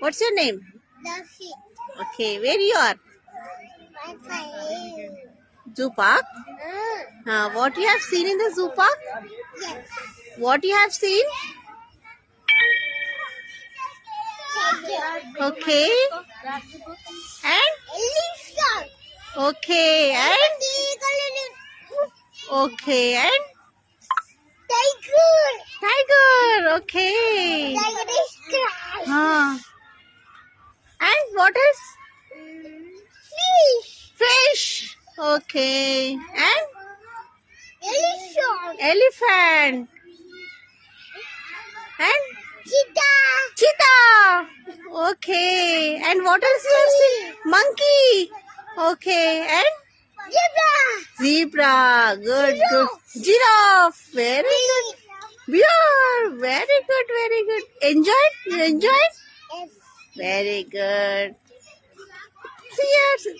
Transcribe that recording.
What's your name? Dashi. Okay, where you are? My Zoo park. What you have seen in the zoo park? Yes. What you have seen? Tiger. Okay. And Elephant. okay and okay and Tiger. tiger. Okay. Tiger is cry. And what else? Fish. Fish. Okay. And Elephant. elephant. And Cheetah. cheetah. Okay. And what else you have seen? Monkey. Okay. And Zebra. zebra. Good, good. Giraffe. Very good. Bear. Very good, very good. Enjoyed? You enjoyed? Yes. Very good. See you.